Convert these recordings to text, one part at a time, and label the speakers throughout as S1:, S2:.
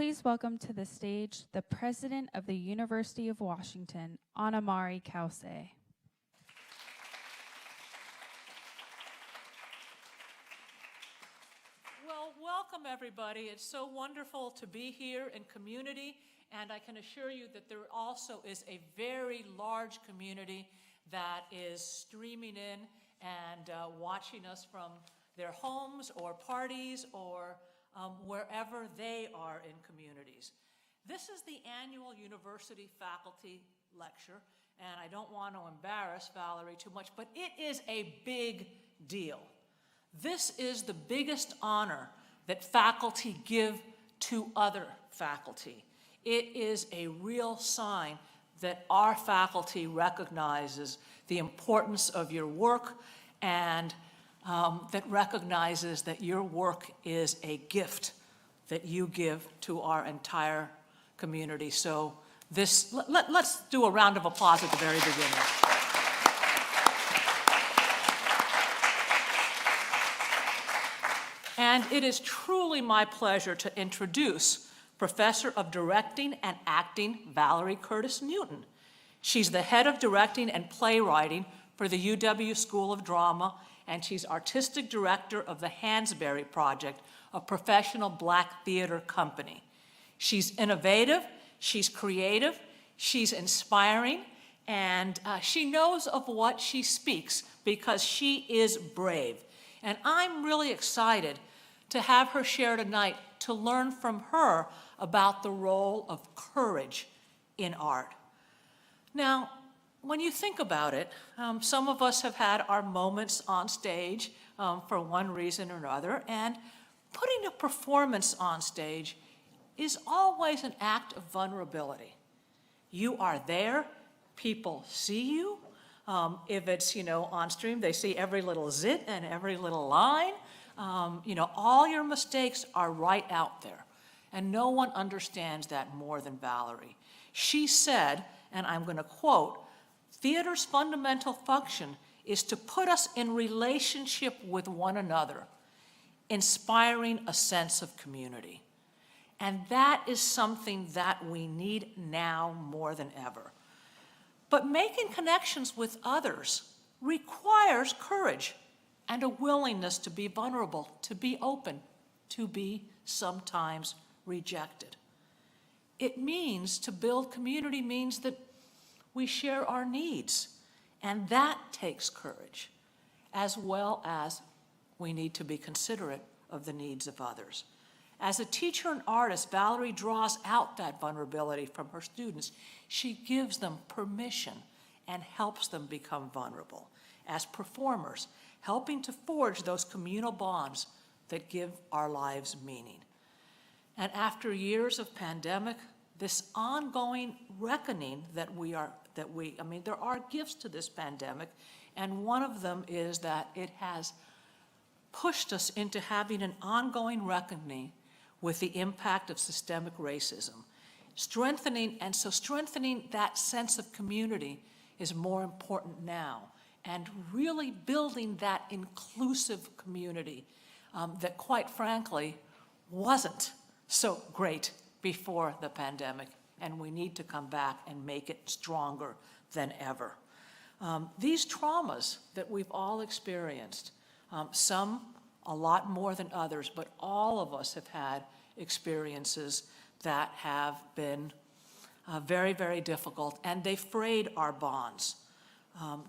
S1: Please welcome to the stage the President of the University of Washington, Annamarie Cauce.
S2: Well, welcome everybody. It's so wonderful to be here in community, and I can assure you that there also is a very large community that is streaming in and watching us from their homes or parties or wherever they are in communities. This is the annual University Faculty Lecture, and I don't want to embarrass Valerie too much, but it is a big deal. This is the biggest honor that faculty give to other faculty. It is a real sign that our faculty recognizes the importance of your work and that recognizes that your work is a gift that you give to our entire community. So let's do a round of applause at the very beginning. And it is truly my pleasure to introduce Professor of Directing and Acting, Valerie Curtis Newton. She's the head of directing and playwriting for the UW School of Drama, and she's artistic director of the Hansberry Project, a professional Black theater company. She's innovative, she's creative, she's inspiring, and she knows of what she speaks because she is brave. And I'm really excited to have her share tonight to learn from her about the role of courage in art. Now, when you think about it, some of us have had our moments on stage for one reason or another, and putting a performance on stage is always an act of vulnerability. You are there, people see you. If it's, on stream, they see every little zit and every little line. All your mistakes are right out there. And no one understands that more than Valerie. She said, and I'm going to quote, "Theater's fundamental function is to put us in relationship with one another, inspiring a sense of community." And that is something that we need now more than ever. But making connections with others requires courage and a willingness to be vulnerable, to be open, to be sometimes rejected. It means to build community means that we share our needs, and that takes courage, as well as we need to be considerate of the needs of others. As a teacher and artist, Valerie draws out that vulnerability from her students. She gives them permission and helps them become vulnerable. As performers, helping to forge those communal bonds that give our lives meaning. And after years of pandemic, this ongoing reckoning there are gifts to this pandemic, and one of them is that it has pushed us into having an ongoing reckoning with the impact of systemic racism. Strengthening that sense of community is more important now, and really building that inclusive community that, quite frankly, wasn't so great before the pandemic, and we need to come back and make it stronger than ever. These traumas that we've all experienced, some a lot more than others, but all of us have had experiences that have been very, very difficult, and they frayed our bonds.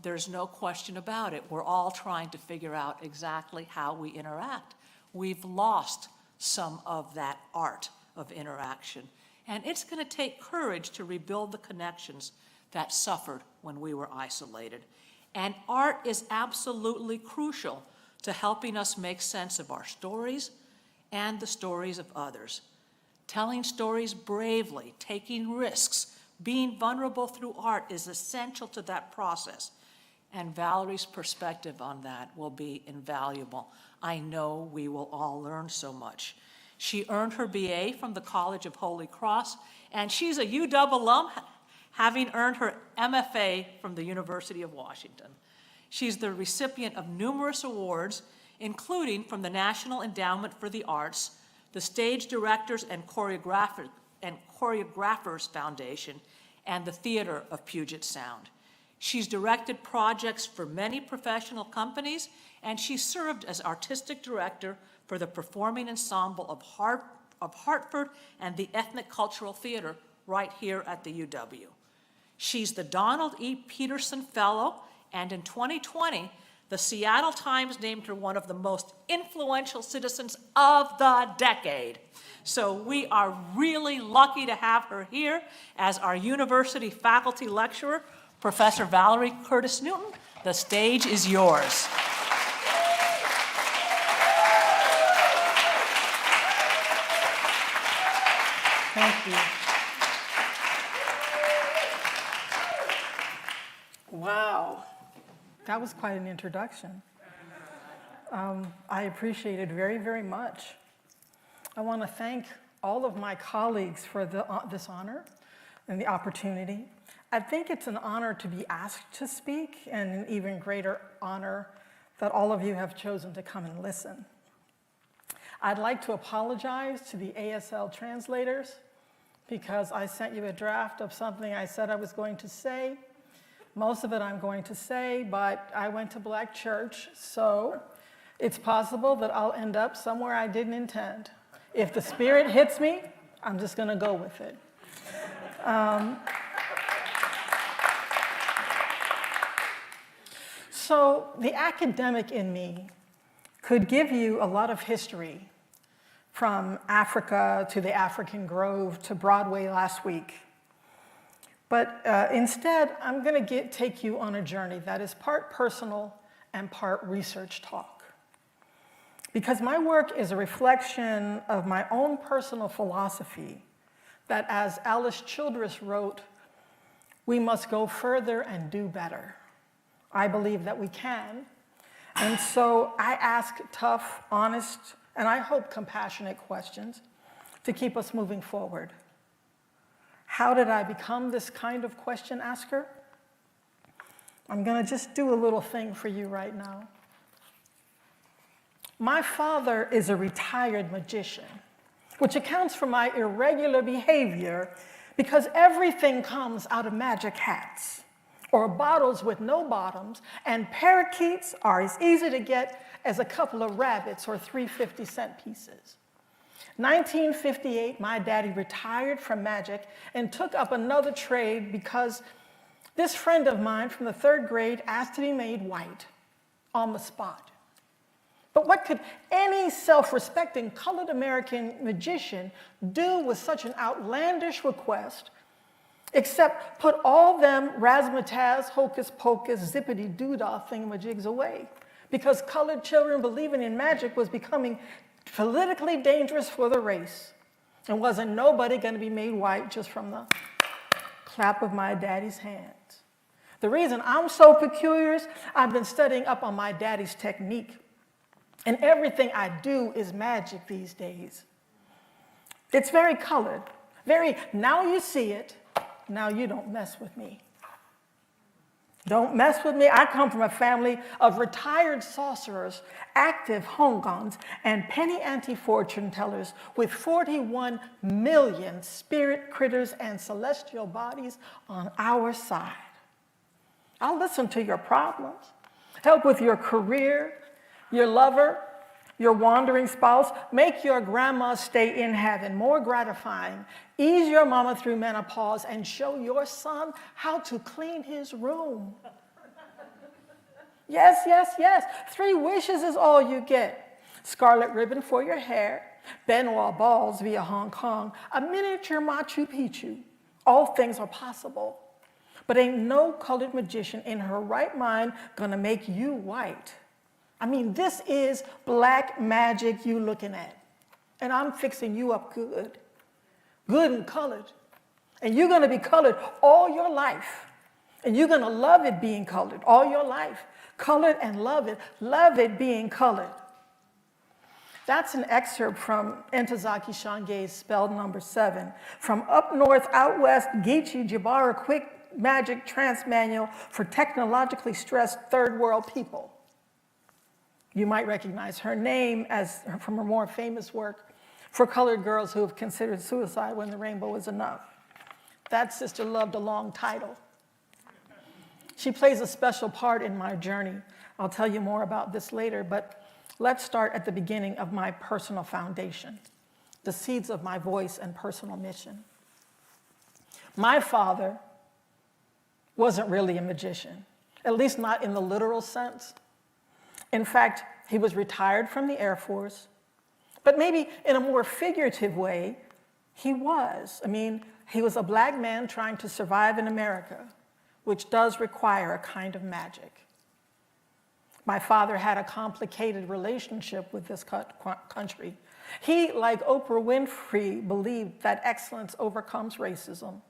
S2: There's no question about it. We're all trying to figure out exactly how we interact. We've lost some of that art of interaction, and it's going to take courage to rebuild the connections that suffered when we were isolated. And art is absolutely crucial to helping us make sense of our stories and the stories of others. Telling stories bravely, taking risks, being vulnerable through art is essential to that process. And Valerie's perspective on that will be invaluable. I know we will all learn so much. She earned her BA from the College of Holy Cross, and she's a UW alum, having earned her MFA from the University of Washington. She's the recipient of numerous awards, including from the National Endowment for the Arts, the Stage Directors and Choreographers Foundation, and the Theater of Puget Sound. She's directed projects for many professional companies, and she served as artistic director for the Performing Ensemble of Hartford and the Ethnic Cultural Theater right here at the UW. She's the Donald E. Peterson Fellow, and in 2020, the Seattle Times named her one of the most influential citizens of the decade. So we are really lucky to have her here as our university faculty lecturer, Professor Valerie Curtis Newton. The stage is yours.
S3: Thank you. Wow, that was quite an introduction. I appreciate it very, very much. I want to thank all of my colleagues for this honor and the opportunity. I think it's an honor to be asked to speak, and an even greater honor that all of you have chosen to come and listen. I'd like to apologize to the ASL translators because I sent you a draft of something I said I was going to say. Most of it I'm going to say, but I went to Black church, so it's possible that I'll end up somewhere I didn't intend. If the Spirit hits me, I'm just going to go with it. So the academic in me could give you a lot of history, from Africa to the African Grove to Broadway last week. But instead, I'm going to take you on a journey that is part personal and part research talk. Because my work is a reflection of my own personal philosophy that, as Alice Childress wrote, we must go further and do better. I believe that we can. And so I ask tough, honest, and I hope compassionate questions to keep us moving forward. How did I become this kind of question asker? I'm going to just do a little thing for you right now. My father is a retired magician, which accounts for my irregular behavior because everything comes out of magic hats or bottles with no bottoms, and parakeets are as easy to get as a couple of rabbits or 3 50-cent pieces. 1958, my daddy retired from magic and took up another trade because this friend of mine from the 3rd grade asked to be made white on the spot. But what could any self-respecting colored American magician do with such an outlandish request except put all them razzmatazz, hocus pocus, zippity doodah thingamajigs away? Because colored children believing in magic was becoming politically dangerous for the race, and wasn't nobody going to be made white just from the clap of my daddy's hands. The reason I'm so peculiar is I've been studying up on my daddy's technique, and everything I do is magic these days. It's very colored, very now you see it, now you don't mess with me. Don't mess with me. I come from a family of retired sorcerers, active hongons, and penny ante fortune tellers with 41 million spirit critters and celestial bodies on our side. I'll listen to your problems, help with your career, your lover, your wandering spouse, make your grandma's stay in heaven more gratifying, ease your mama through menopause, and show your son how to clean his room. Yes, yes, yes. 3 wishes is all you get. Scarlet ribbon for your hair, Benoit balls via Hong Kong, a miniature Machu Picchu. All things are possible. But ain't no colored magician in her right mind gonna make you white. I mean, this is black magic you looking at. And I'm fixing you up good. Good and colored. And you're gonna be colored all your life. And you're gonna love it being colored all your life. Colored and love it being colored. That's an excerpt from Ntozake Shange's Spell Number 7, from Up North, Out West, Geechee Jabara Quick Magic Trance Manual for Technologically Stressed Third World People. You might recognize her name from her more famous work, for colored girls who have considered suicide when the rainbow is enough. That sister loved a long title. She plays a special part in my journey. I'll tell you more about this later, but let's start at the beginning of my personal foundation, the seeds of my voice and personal mission. My father wasn't really a magician, at least not in the literal sense. In fact, he was retired from the Air Force, but maybe in a more figurative way, he was. I mean, he was a black man trying to survive in America, which does require a kind of magic. My father had a complicated relationship with this country. He, like Oprah Winfrey, believed that excellence overcomes racism.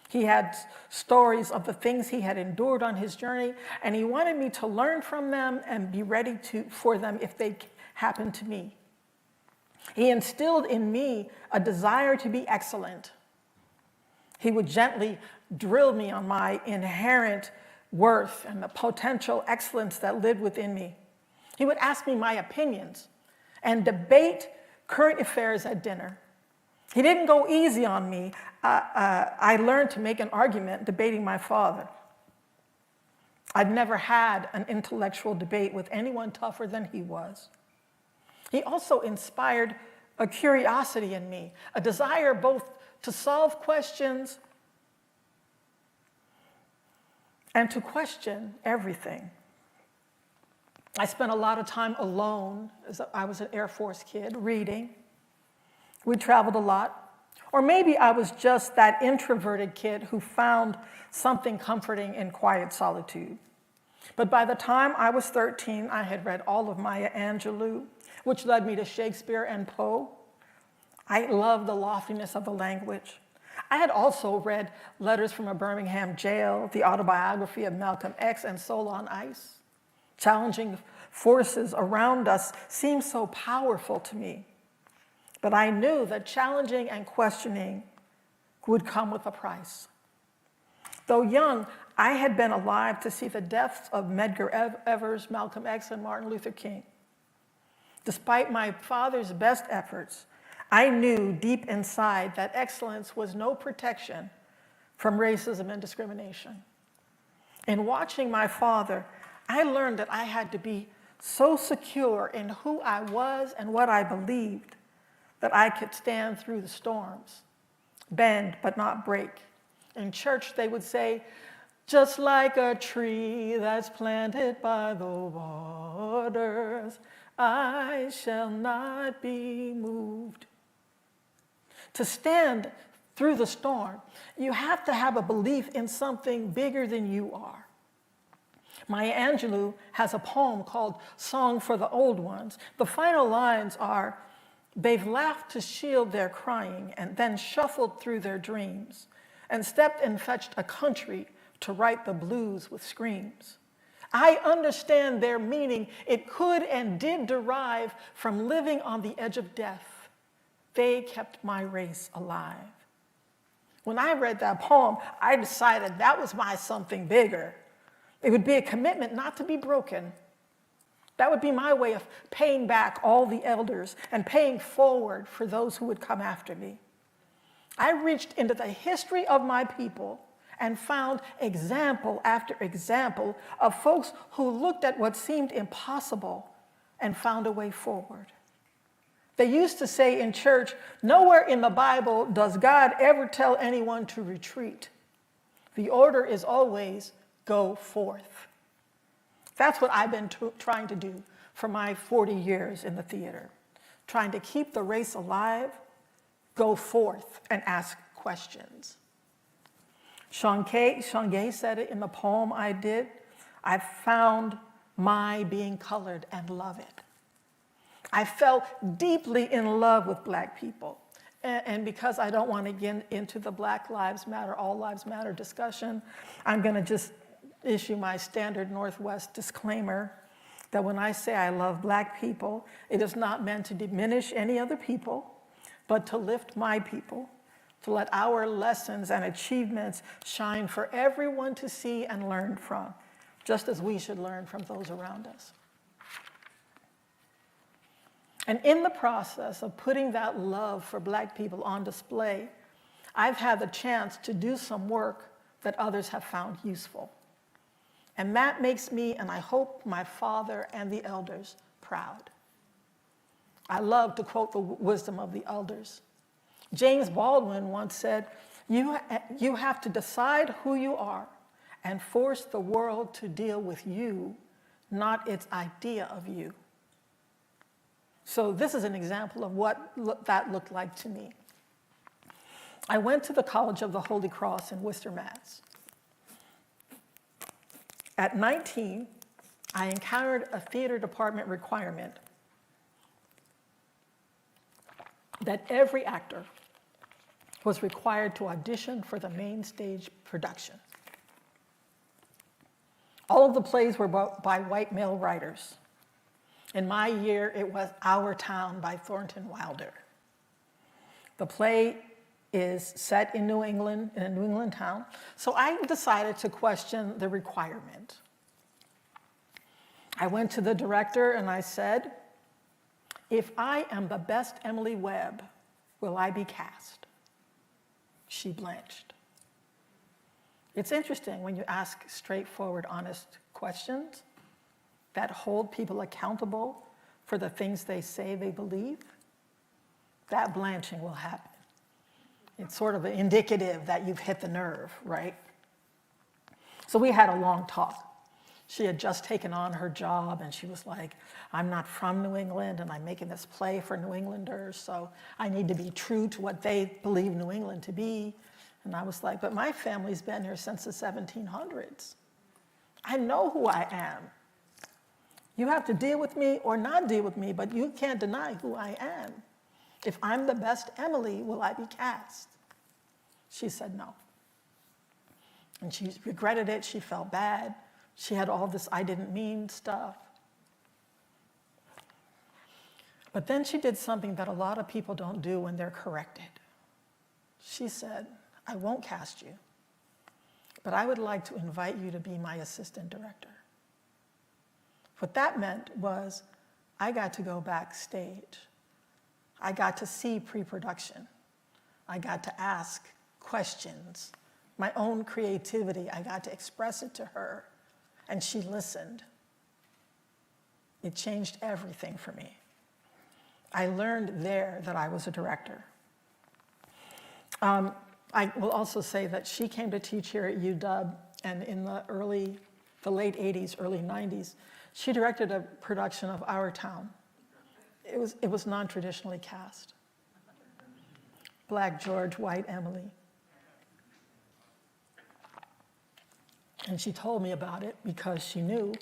S3: He had stories of the things he had endured on his journey, and he wanted me to learn from them and be ready for them if they happened to me. He instilled in me a desire to be excellent. He would gently drill me on my inherent worth and the potential excellence that lived within me. He would ask me my opinions and debate current affairs at dinner. He didn't go easy on me. I learned to make an argument debating my father. I'd never had an intellectual debate with anyone tougher than he was. He also inspired a curiosity in me, a desire both to solve questions and to question everything. I spent a lot of time alone as I was an Air Force kid, reading. We traveled a lot. Or maybe I was just that introverted kid who found something comforting in quiet solitude. But by the time I was 13, I had read all of Maya Angelou, which led me to Shakespeare and Poe. I loved the loftiness of the language. I had also read Letters from a Birmingham Jail, the autobiography of Malcolm X, and Soul on Ice. Challenging forces around us seemed so powerful to me. But I knew that challenging and questioning would come with a price. Though young, I had been alive to see the deaths of Medgar Evers, Malcolm X, and Martin Luther King. Despite my father's best efforts, I knew deep inside that excellence was no protection from racism and discrimination. In watching my father, I learned that I had to be so secure in who I was and what I believed that I could stand through the storms, bend but not break. In church, they would say, just like a tree that's planted by the waters, I shall not be moved. To stand through the storm, you have to have a belief in something bigger than you are. Maya Angelou has a poem called Song for the Old Ones. The final lines are, they've laughed to shield their crying and then shuffled through their dreams and stepped and fetched a country to write the blues with screams. I understand their meaning. It could and did derive from living on the edge of death. They kept my race alive. When I read that poem, I decided that was my something bigger. It would be a commitment not to be broken. That would be my way of paying back all the elders and paying forward for those who would come after me. I reached into the history of my people and found example after example of folks who looked at what seemed impossible and found a way forward. They used to say in church, nowhere in the Bible does God ever tell anyone to retreat. The order is always go forth. That's what I've been trying to do for my 40 years in the theater, trying to keep the race alive, go forth, and ask questions. Sean Gay said it in the poem I did. I found my being colored and love it. I fell deeply in love with Black people. And because I don't want to get into the Black Lives Matter, All Lives Matter discussion, I'm going to just issue my standard Northwest disclaimer that when I say I love Black people, it is not meant to diminish any other people, but to lift my people, to let our lessons and achievements shine for everyone to see and learn from, just as we should learn from those around us. And in the process of putting that love for Black people on display, I've had the chance to do some work that others have found useful. And that makes me, and I hope my father and the elders, proud. I love to quote the wisdom of the elders. James Baldwin once said, you have to decide who you are and force the world to deal with you, not its idea of you. So this is an example of what that looked like to me. I went to the College of the Holy Cross in Worcester, Mass. At 19, I encountered a theater department requirement that every actor was required to audition for the main stage production. All of the plays were by white male writers. In my year, it was Our Town by Thornton Wilder. The play is set in New England, in a New England town, so I decided to question the requirement. I went to the director and I said, if I am the best Emily Webb, will I be cast? She blanched. It's interesting when you ask straightforward, honest questions that hold people accountable for the things they say they believe, that blanching will happen. It's sort of indicative that you've hit the nerve, right? So we had a long talk. She had just taken on her job and she was like, I'm not from New England and I'm making this play for New Englanders, so I need to be true to what they believe New England to be. And I was like, but my family's been here since the 1700s. I know who I am. You have to deal with me or not deal with me, but you can't deny who I am. If I'm the best Emily, will I be cast? She said no. And she regretted it, she felt bad. She had all this I didn't mean stuff. But then she did something that a lot of people don't do when they're corrected. She said, I won't cast you, but I would like to invite you to be my assistant director. What that meant was I got to go backstage. I got to see pre-production. I got to ask questions. My own creativity, I got to express it to her, and she listened. It changed everything for me. I learned there that I was a director. I will also say that she came to teach here at UW, and in the late 80s, early 90s, she directed a production of Our Town. It was non-traditionally cast. Black George, white Emily. And she told me about it because she knew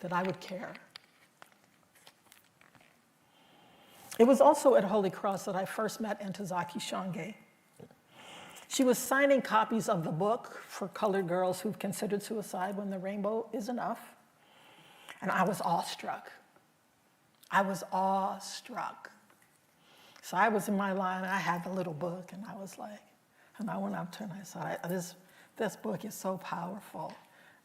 S3: that I would care. It was also at Holy Cross that I first met Ntozake Shange. She was signing copies of the book for colored girls who've considered suicide when the rainbow is enough. And I was awestruck. I was awestruck. So I was in my line, and I had the little book, and I was like, and I went up to her and I said, this book is so powerful.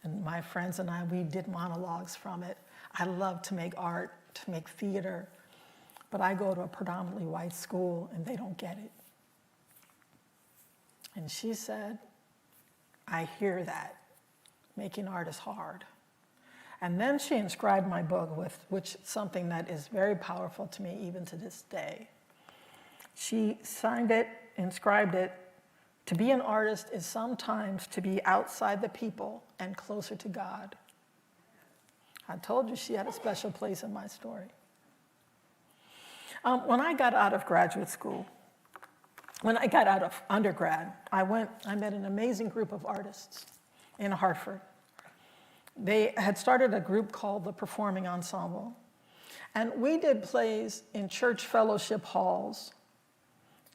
S3: And my friends and I, we did monologues from it. I love to make art, to make theater, but I go to a predominantly white school and they don't get it. And she said, I hear that. Making art is hard. And then she inscribed my book with something that is very powerful to me even to this day. She signed it, inscribed it, to be an artist is sometimes to be outside the people and closer to God. I told you she had a special place in my story. When I got out of graduate school, when I got out of undergrad, I met an amazing group of artists in Hartford. They had started a group called the Performing Ensemble. And we did plays in church fellowship halls,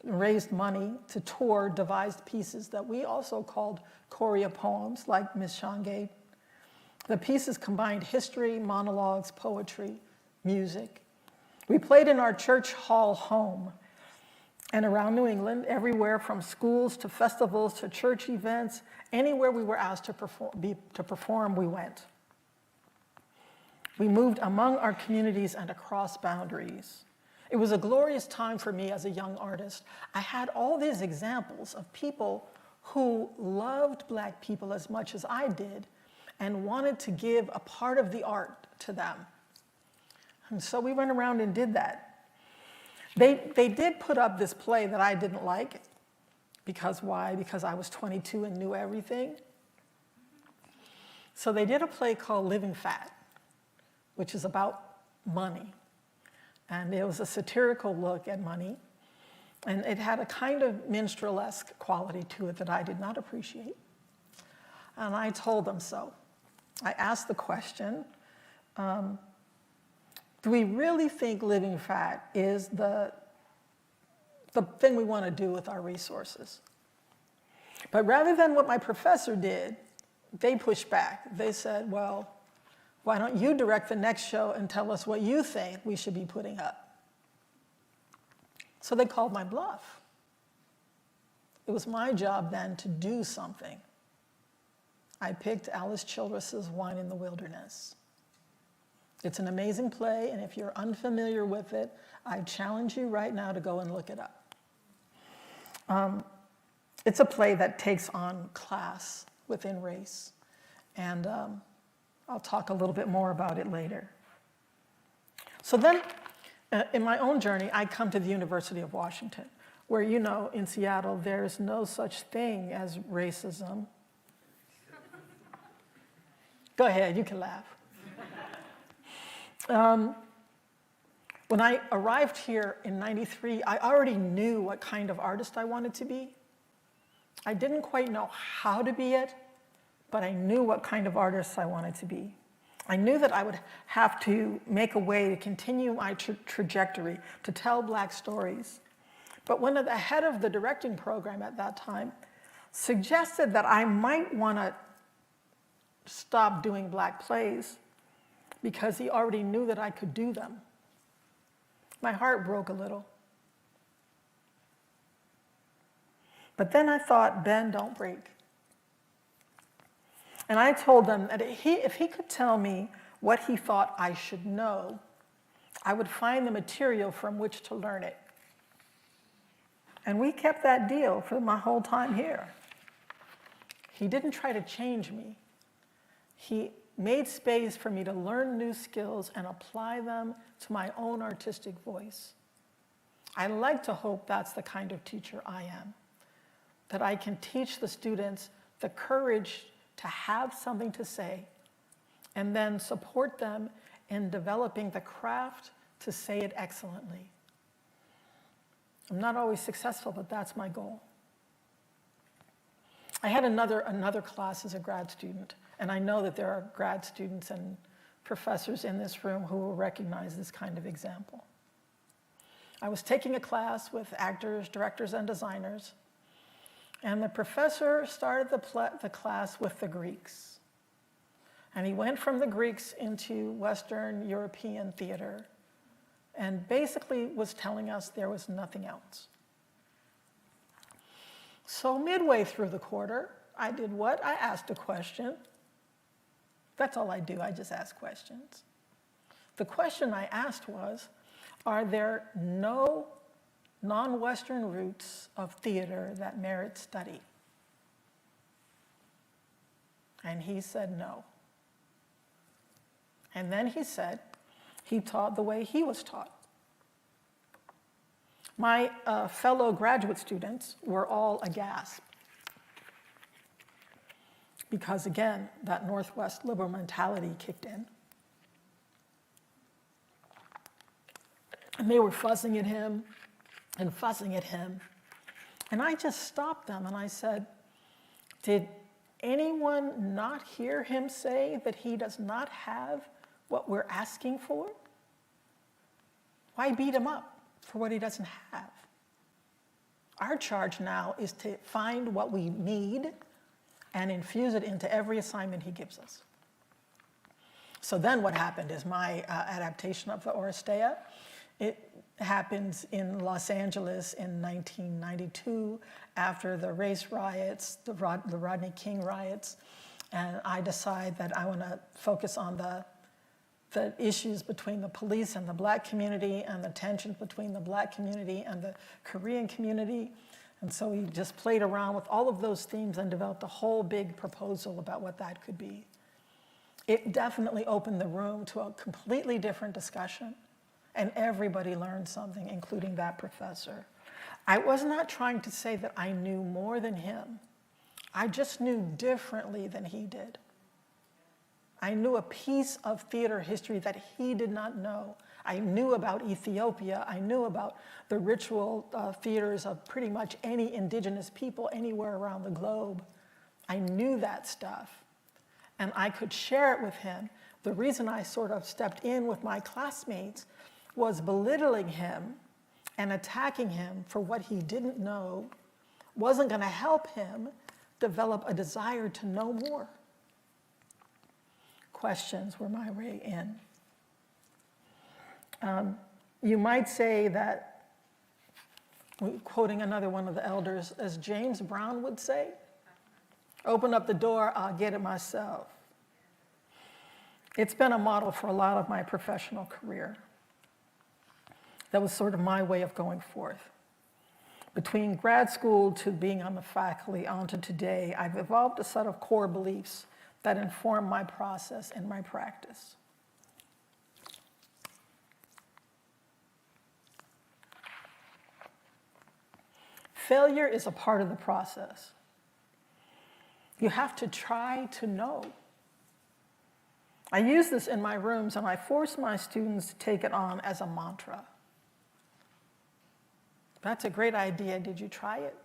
S3: raised money to tour devised pieces that we also called chorea poems, like Ms. Shange. The pieces combined history, monologues, poetry, music. We played in our church hall home and around New England, everywhere from schools to festivals to church events, anywhere we were asked to perform, we went. We moved among our communities and across boundaries. It was a glorious time for me as a young artist. I had all these examples of people who loved Black people as much as I did and wanted to give a part of the art to them. And so we went around and did that. They did put up this play that I didn't like. Because why? Because I was 22 and knew everything. So they did a play called Living Fat, which is about money. And it was a satirical look at money. And it had a kind of minstrelsque quality to it that I did not appreciate. And I told them so. I asked the question, do we really think living fat is the thing we want to do with our resources? But rather than what my professor did, they pushed back. They said, well, why don't you direct the next show and tell us what you think we should be putting up? So they called my bluff. It was my job then to do something. I picked Alice Childress's Wine in the Wilderness. It's an amazing play, and if you're unfamiliar with it, I challenge you right now to go and look it up. It's a play that takes on class within race, and I'll talk a little bit more about it later. So then, in my own journey, I come to the University of Washington, where, you know, in Seattle, there's no such thing as racism. Go ahead, you can laugh. When I arrived here in '93, I already knew what kind of artist I wanted to be. I didn't quite know how to be it, but I knew what kind of artist I wanted to be. I knew that I would have to make a way to continue my trajectory, to tell Black stories. But one of the head of the directing program at that time suggested that I might want to stop doing Black plays because he already knew that I could do them. My heart broke a little. But then I thought, Ben, don't break. And I told them that if he could tell me what he thought I should know, I would find the material from which to learn it. And we kept that deal for my whole time here. He didn't try to change me. He made space for me to learn new skills and apply them to my own artistic voice. I like to hope that's the kind of teacher I am, that I can teach the students the courage to have something to say and then support them in developing the craft to say it excellently. I'm not always successful, but that's my goal. I had another class as a grad student, and I know that there are grad students and professors in this room who will recognize this kind of example. I was taking a class with actors, directors, and designers, and the professor started the class with the Greeks. And he went from the Greeks into Western European theater and basically was telling us there was nothing else. So midway through the quarter, I did what? I asked a question. That's all I do, I just ask questions. The question I asked was, are there no non-Western roots of theater that merit study? And he said no. And then he said he taught the way he was taught. My fellow graduate students were all aghast. Because again, that Northwest liberal mentality kicked in. And they were fussing at him and fussing at him. And I just stopped them and I said, did anyone not hear him say that he does not have what we're asking for? Why beat him up for what he doesn't have? Our charge now is to find what we need and infuse it into every assignment he gives us. So then what happened is my adaptation of the Oresteia. It happens in Los Angeles in 1992 after the race riots, the Rodney King riots, and I decide that I want to focus on the the issues between the police and the Black community and the tension between the Black community and the Korean community. And so we just played around with all of those themes and developed a whole big proposal about what that could be. It definitely opened the room to a completely different discussion, and everybody learned something, including that professor. I was not trying to say that I knew more than him. I just knew differently than he did. I knew a piece of theater history that he did not know. I knew about Ethiopia. I knew about the ritual theaters of pretty much any indigenous people anywhere around the globe. I knew that stuff, and I could share it with him. The reason I sort of stepped in with my classmates was belittling him and attacking him for what he didn't know wasn't going to help him develop a desire to know more. Questions were my way in. You might say that, quoting another one of the elders, as James Brown would say, open up the door, I'll get it myself. It's been a model for a lot of my professional career. That was sort of my way of going forth. Between grad school to being on the faculty on to today, I've evolved a set of core beliefs that inform my process and my practice. Failure is a part of the process. You have to try to know. I use this in my rooms, and I force my students to take it on as a mantra. That's a great idea. Did you try it?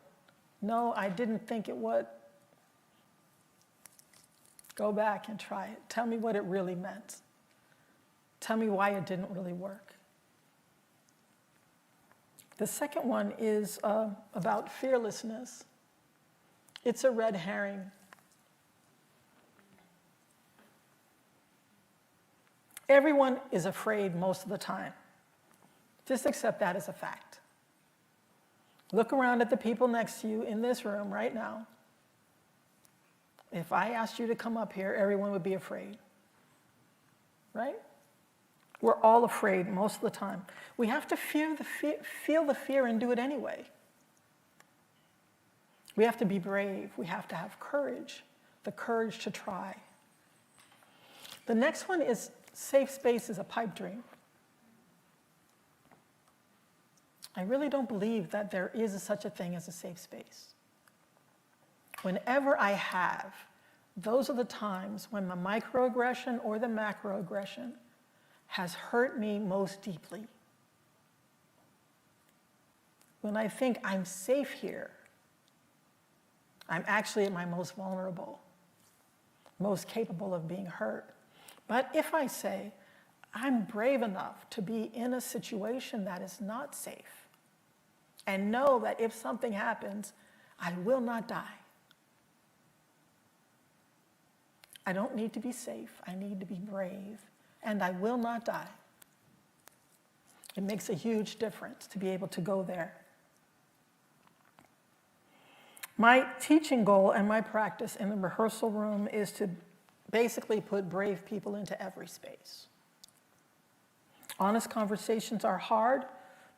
S3: No, I didn't think it would. Go back and try it. Tell me what it really meant. Tell me why it didn't really work. The second one is about fearlessness. It's a red herring. Everyone is afraid most of the time. Just accept that as a fact. Look around at the people next to you in this room right now. If I asked you to come up here, everyone would be afraid, right? We're all afraid most of the time. We have to feel the fear and do it anyway. We have to be brave. We have to have courage, the courage to try. The next one is safe space is a pipe dream. I really don't believe that there is such a thing as a safe space. Whenever I have, those are the times when the microaggression or the macroaggression has hurt me most deeply. When I think I'm safe here, I'm actually at my most vulnerable, most capable of being hurt. But if I say, I'm brave enough to be in a situation that is not safe, and know that if something happens, I will not die. I don't need to be safe, I need to be brave, and I will not die. It makes a huge difference to be able to go there. My teaching goal and my practice in the rehearsal room is to basically put brave people into every space. Honest conversations are hard,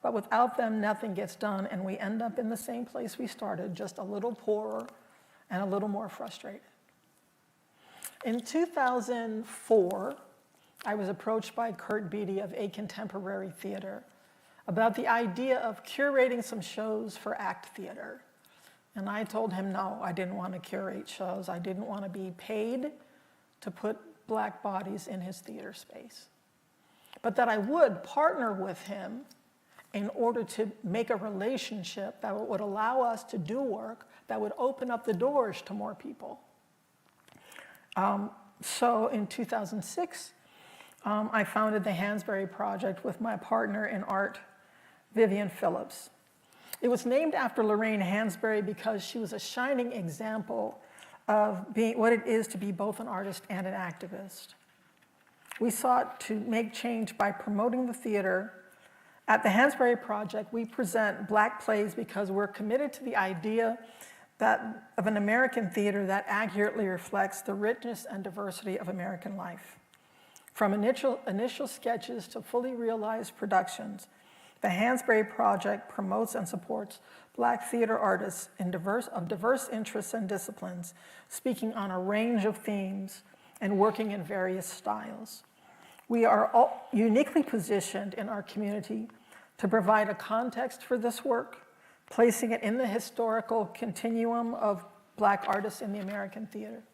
S3: but without them, nothing gets done, and we end up in the same place we started, just a little poorer and a little more frustrated. In 2004, I was approached by Kurt Beatty of A Contemporary Theater about the idea of curating some shows for ACT Theater. And I told him no, I didn't want to curate shows. I didn't want to be paid to put Black bodies in his theater space. But that I would partner with him in order to make a relationship that would allow us to do work that would open up the doors to more people. So in 2006, I founded the Hansberry Project with my partner in art, Vivian Phillips. It was named after Lorraine Hansberry because she was a shining example of being what it is to be both an artist and an activist. We sought to make change by promoting the theater. At the Hansberry Project, we present Black plays because we're committed to the idea of an American theater that accurately reflects the richness and diversity of American life. From initial sketches to fully realized productions, the Hansberry Project promotes and supports Black theater artists of diverse interests and disciplines, speaking on a range of themes and working in various styles. We are all uniquely positioned in our community to provide a context for this work, placing it in the historical continuum of Black artists in the American theater.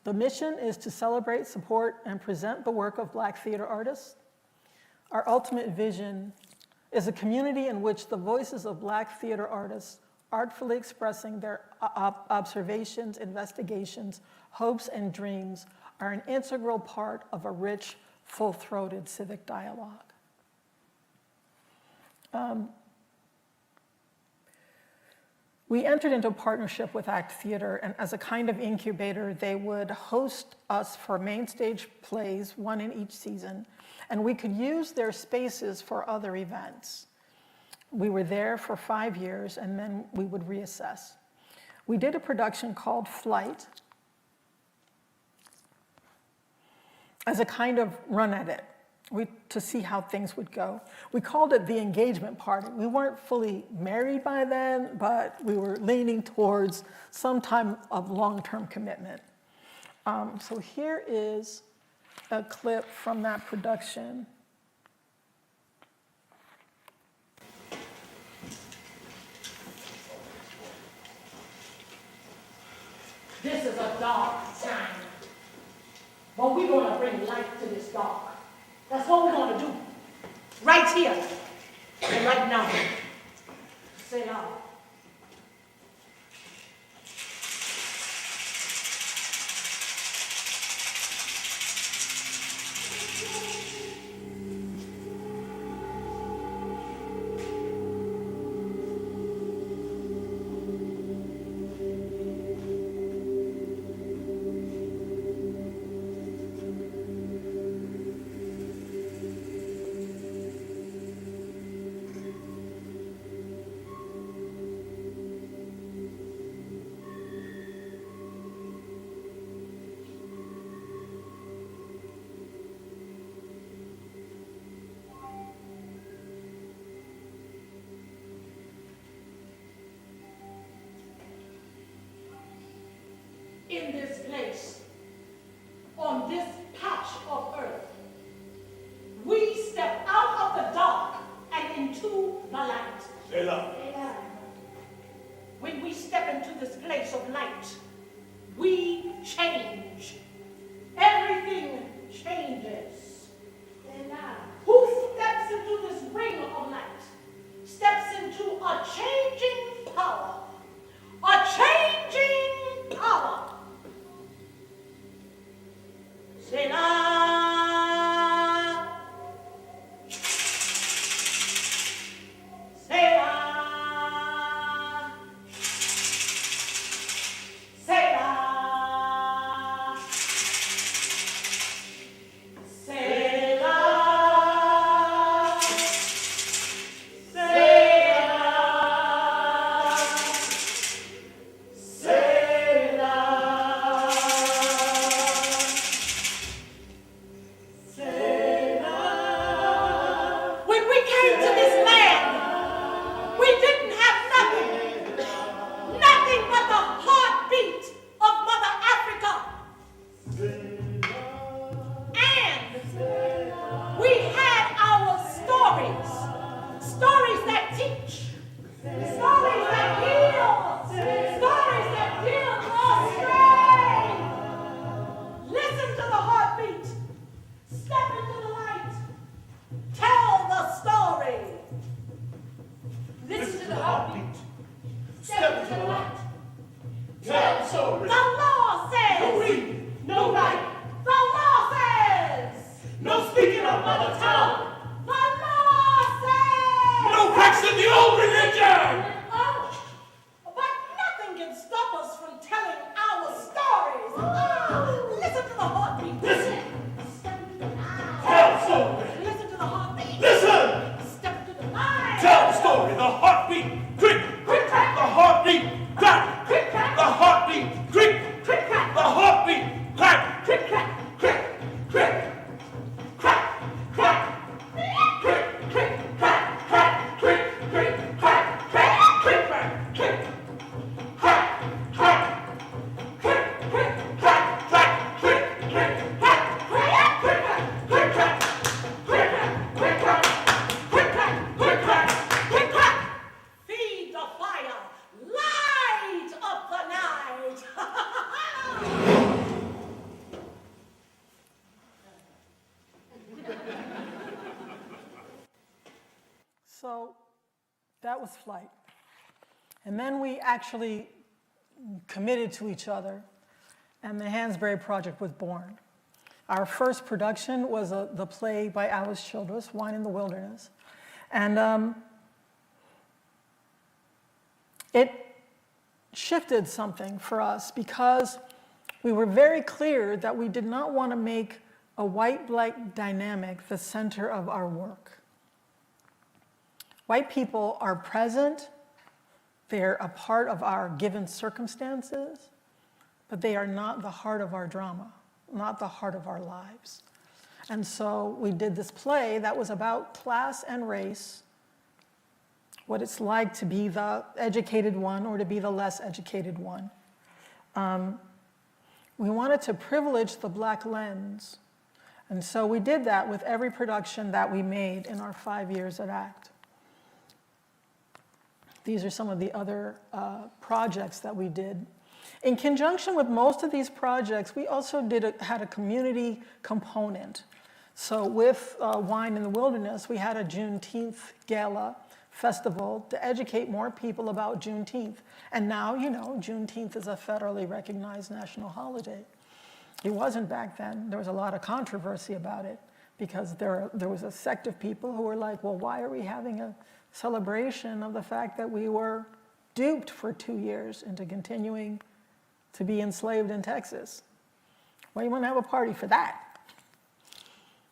S3: The mission is to celebrate, support, and present the work of Black theater artists. Our ultimate vision is a community in which the voices of Black theater artists, artfully expressing their observations, investigations, hopes, and dreams, are an integral part of a rich, full-throated civic dialogue. We entered into a partnership with ACT Theater, and as a kind of incubator, they would host us for main stage plays, one in each season, and we could use their spaces for other events. We were there for 5 years, and then we would reassess. We did a production called Flight as a kind of run at it, to see how things would go. We called it the engagement party. We weren't fully married by then, but we were leaning towards some time of long-term commitment. So here is a clip from that production.
S4: This is a dark time, but we're going to bring light to this dark. That's what we're going to do, right here and right now. Say now. In this place, on this patch of earth, we step out of the dark and into the light.
S5: Selah.
S4: When we step into this place of light, we change. Everything changes. Who steps into this ring of light steps into a changing power. A changing power. Selah. Selah. Selah. Selah. When we came to this land, we didn't have nothing. Nothing but the heartbeat of Mother Africa. And we had our stories. Stories that teach. Stories that heal. Stories that give us strength. Listen to the heartbeat. Step into the light. Tell the story. Listen to the heartbeat. Step into the light.
S5: Tell the story.
S4: The law says.
S5: No read,
S4: No right. The law says.
S5: no speaking of mother tongue,
S4: The law says.
S5: no practicing the old religion.
S4: Oh, but nothing can stop us from telling our stories. Listen to the heartbeat.
S5: Listen.
S4: Step into the light.
S5: Tell the story.
S4: Listen to the heartbeat.
S5: Listen.
S4: Step into the light.
S5: Tell the story. The heartbeat, quick,
S4: Quick, crack.
S5: the heartbeat, crack,
S4: Quick, crack.
S5: the heartbeat, quick,
S4: Quick,
S3: So that was Flight. And then we actually committed to each other, and the Hansberry Project was born. Our first production was the play by Alice Childress, Wine in the Wilderness. And it shifted something for us because we were very clear that we did not want to make a white-black dynamic the center of our work. White people are present, they're a part of our given circumstances, but they are not the heart of our drama, not the heart of our lives. And so we did this play that was about class and race, what it's like to be the educated one or to be the less educated one. We wanted to privilege the Black lens. And so we did that with every production that we made in our 5 years at ACT. These are some of the other projects that we did. In conjunction with most of these projects, we also had a community component. So with Wine in the Wilderness, we had a Juneteenth gala festival to educate more people about Juneteenth. And now, you know, Juneteenth is a federally recognized national holiday. It wasn't back then. There was a lot of controversy about it because there was a sect of people who were like, well, why are we having a celebration of the fact that we were duped for 2 years into continuing to be enslaved in Texas? Well, you want to have a party for that.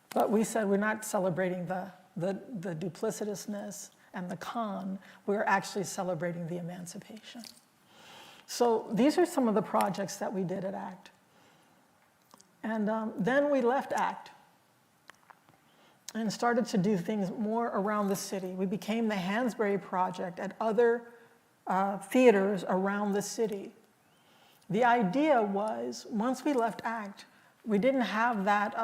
S3: But we said we're not celebrating the duplicitousness and the con. We're actually celebrating the emancipation. So these are some of the projects that we did at ACT. And then we left ACT and started to do things more around the city. We became the Hansberry Project at other theaters around the city. The idea was, once we left ACT, we didn't have that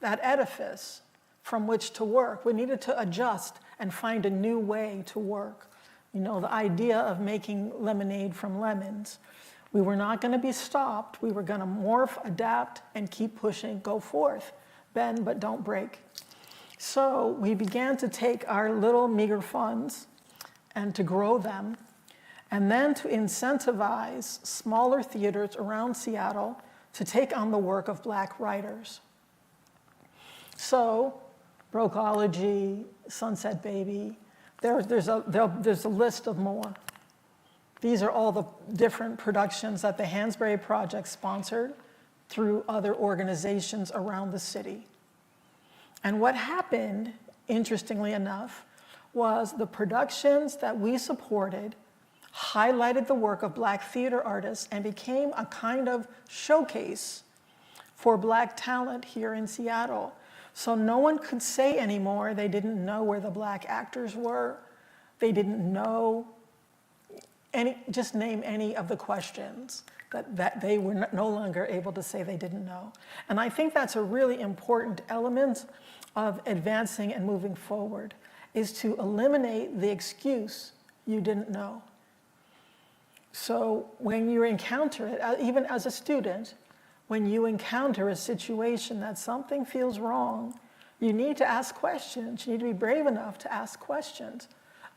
S3: edifice from which to work. We needed to adjust and find a new way to work. You know, the idea of making lemonade from lemons. We were not going to be stopped. We were going to morph, adapt, and keep pushing, go forth. Bend, but don't break. So we began to take our little meager funds and to grow them, and then to incentivize smaller theaters around Seattle to take on the work of Black writers. So, Brokology, Sunset Baby, there's a list of more. These are all the different productions that the Hansberry Project sponsored through other organizations around the city. And what happened, interestingly enough, was the productions that we supported highlighted the work of Black theater artists and became a kind of showcase for Black talent here in Seattle. So no one could say anymore they didn't know where the Black actors were. They didn't know just name any of the questions that they were no longer able to say they didn't know. And I think that's a really important element of advancing and moving forward, is to eliminate the excuse you didn't know. So when you encounter it, even as a student, when you encounter a situation that something feels wrong, you need to ask questions. You need to be brave enough to ask questions.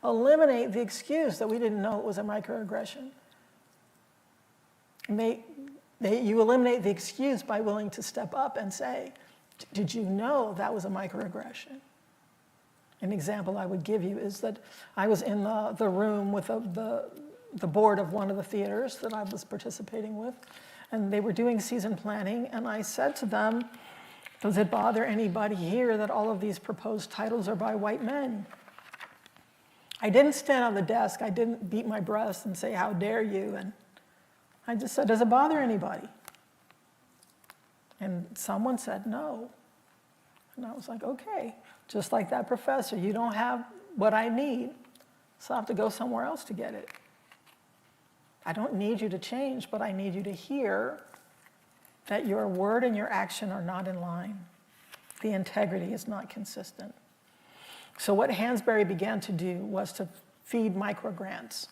S3: Eliminate the excuse that we didn't know it was a microaggression. You eliminate the excuse by willing to step up and say, did you know that was a microaggression? An example I would give you is that I was in the room with the board of one of the theaters that I was participating with, and they were doing season planning, and I said to them, does it bother anybody here that all of these proposed titles are by white men? I didn't stand on the desk, I didn't beat my breast and say, how dare you? And I just said, does it bother anybody? And someone said no. And I was like, okay, just like that professor, you don't have what I need, so I have to go somewhere else to get it. I don't need you to change, but I need you to hear that your word and your action are not in line. The integrity is not consistent. So what Hansberry began to do was to feed microgrants.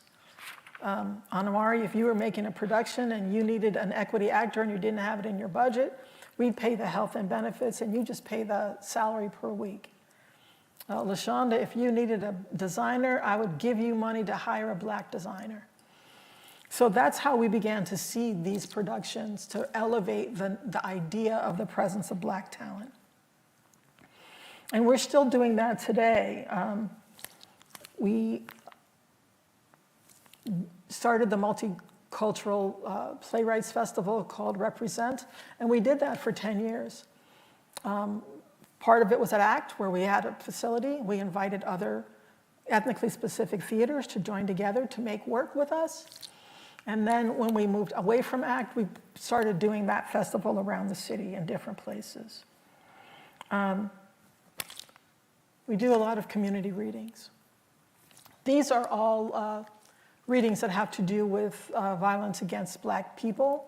S3: Anamari, if you were making a production and you needed an equity actor and you didn't have it in your budget, we'd pay the health and benefits and you just pay the salary per week. LaShonda, if you needed a designer, I would give you money to hire a black designer. So that's how we began to see these productions, to elevate the idea of the presence of black talent. And we're still doing that today. We started the Multicultural Playwrights Festival called Represent, and we did that for 10 years. Part of it was at ACT, where we had a facility. We invited other ethnically specific theaters to join together to make work with us. And then when we moved away from ACT, we started doing that festival around the city in different places. We do a lot of community readings. These are all readings that have to do with violence against black people,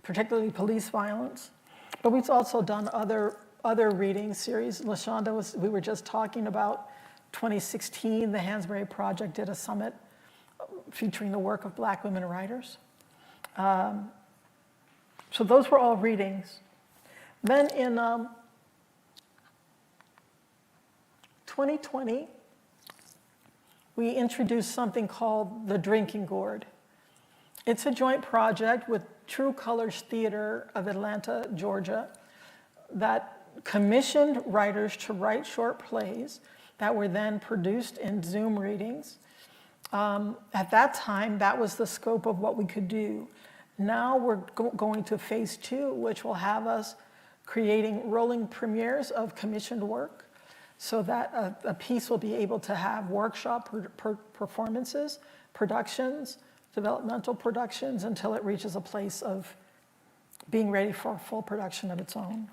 S3: particularly police violence. But we've also done other reading series. LaShonda, we were just talking about 2016, the Hansberry Project did a summit featuring the work of black women writers. So those were all readings. Then in 2020, we introduced something called the Drinking Gourd. It's a joint project with True Colors Theater of Atlanta, Georgia, that commissioned writers to write short plays that were then produced in Zoom readings. At that time, that was the scope of what we could do. Now we're going to phase 2, which will have us creating rolling premieres of commissioned work so that a piece will be able to have workshop performances, productions, developmental productions, until it reaches a place of being ready for a full production of its own.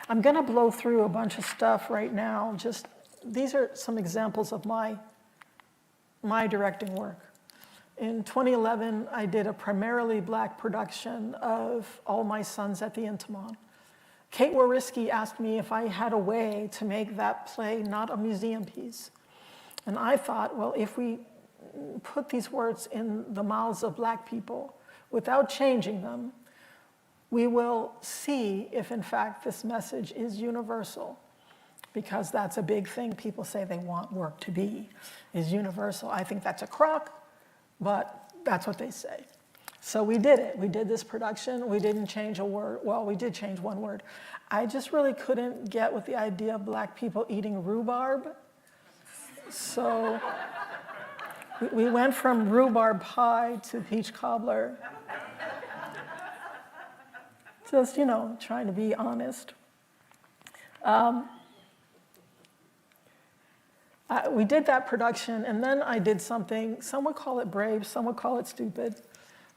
S3: I'm gonna blow through a bunch of stuff right now. Just, these are some examples of my directing work. In 2011, I did a primarily black production of All My Sons at the Intiman. Kate Wariski asked me if I had a way to make that play not a museum piece. And I thought, well, if we put these words in the mouths of black people without changing them, we will see if in fact this message is universal, because that's a big thing people say they want work to be, is universal. I think that's a crock, but that's what they say. So we did it. We did this production. We didn't change a word. Well, we did change one word. I just really couldn't get with the idea of black people eating rhubarb. So we went from rhubarb pie to peach cobbler. Just, you know, trying to be honest. We did that production, and then I did something, some would call it brave, some would call it stupid.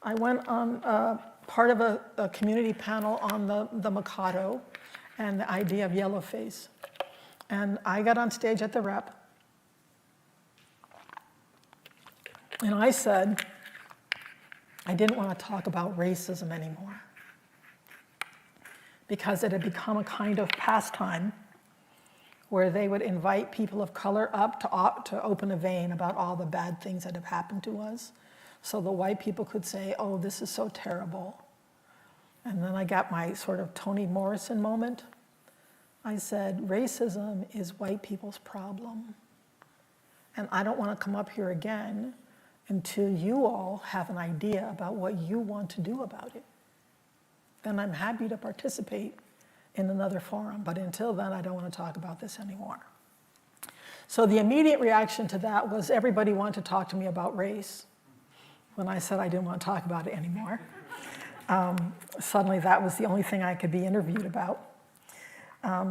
S3: I went on part of a community panel on the Mikado and the idea of yellowface. And I got on stage at the Rep, and I said I didn't want to talk about racism anymore, because it had become a kind of pastime where they would invite people of color up to open a vein about all the bad things that have happened to us. So the white people could say, oh, this is so terrible. And then I got my sort of Toni Morrison moment. I said, racism is white people's problem. And I don't want to come up here again until you all have an idea about what you want to do about it. Then I'm happy to participate in another forum, but until then, I don't want to talk about this anymore. So the immediate reaction to that was everybody wanted to talk to me about race. When I said I didn't want to talk about it anymore, suddenly that was the only thing I could be interviewed about.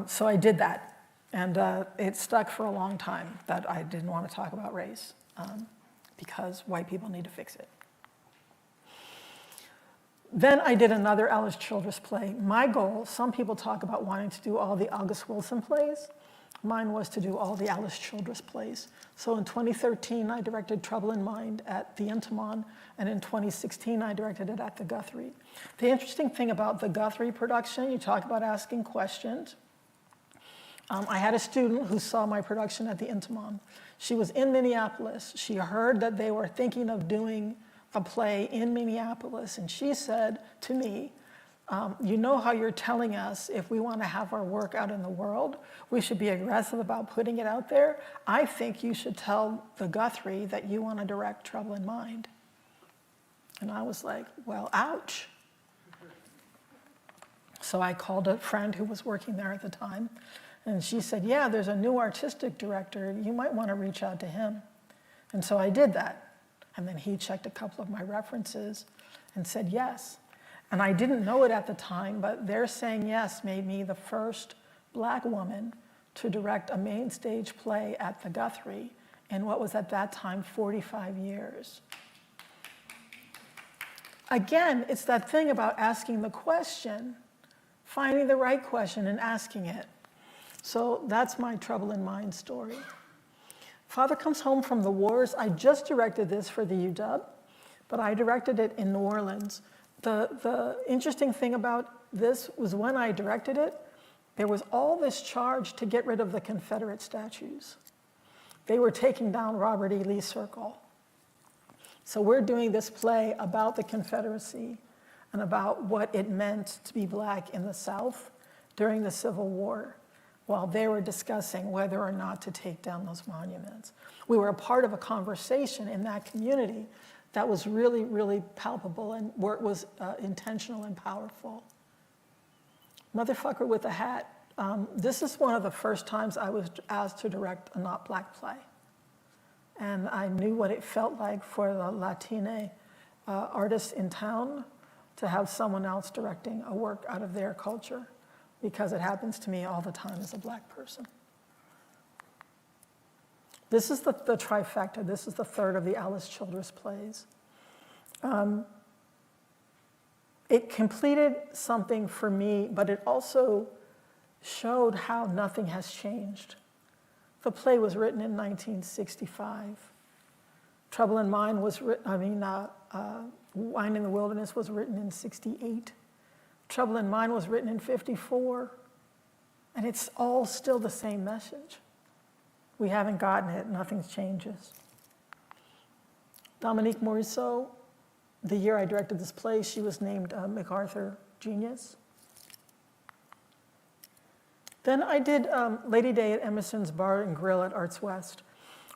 S3: So I did that, and it stuck for a long time that I didn't want to talk about race because white people need to fix it. Then I did another Alice Childress play. My goal, some people talk about wanting to do all the August Wilson plays. Mine was to do all the Alice Childress plays. So in 2013, I directed Trouble in Mind at the Intiman, and in 2016, I directed it at the Guthrie. The interesting thing about the Guthrie production, you talk about asking questions. I had a student who saw my production at the Intiman. She was in Minneapolis. She heard that they were thinking of doing a play in Minneapolis, and she said to me, You know how you're telling us if we want to have our work out in the world, we should be aggressive about putting it out there. I think you should tell the Guthrie that you want to direct Trouble in Mind. And I was like, well, ouch. So I called a friend who was working there at the time, and she said, yeah, there's a new artistic director. You might want to reach out to him. And so I did that. And then he checked a couple of my references and said yes. And I didn't know it at the time, but their saying yes made me the first Black woman to direct a main stage play at the Guthrie in what was at that time 45 years. Again, it's that thing about asking the question, finding the right question and asking it. So that's my Trouble in Mind story. Father Comes Home from the Wars, I just directed this for the UW, but I directed it in New Orleans. The interesting thing about this was when I directed it, there was all this charge to get rid of the Confederate statues. They were taking down Robert E. Lee Circle. So we're doing this play about the Confederacy and about what it meant to be Black in the South during the Civil War, while they were discussing whether or not to take down those monuments. We were a part of a conversation in that community that was really, really palpable and where it was intentional and powerful. Motherfucker with a Hat. This is one of the first times I was asked to direct a not Black play. And I knew what it felt like for the Latina artists in town to have someone else directing a work out of their culture, because it happens to me all the time as a Black person. This is the trifecta. This is the third of the Alice Childress plays. It completed something for me, but it also showed how nothing has changed. The play was written in 1965. Trouble in Mind was written, Wine in the Wilderness was written in 68. Trouble in Mind was written in 54. And it's all still the same message. We haven't gotten it, nothing changes. Dominique Morisseau, the year I directed this play, she was named MacArthur Genius. Then I did Lady Day at Emerson's Bar and Grill at Arts West.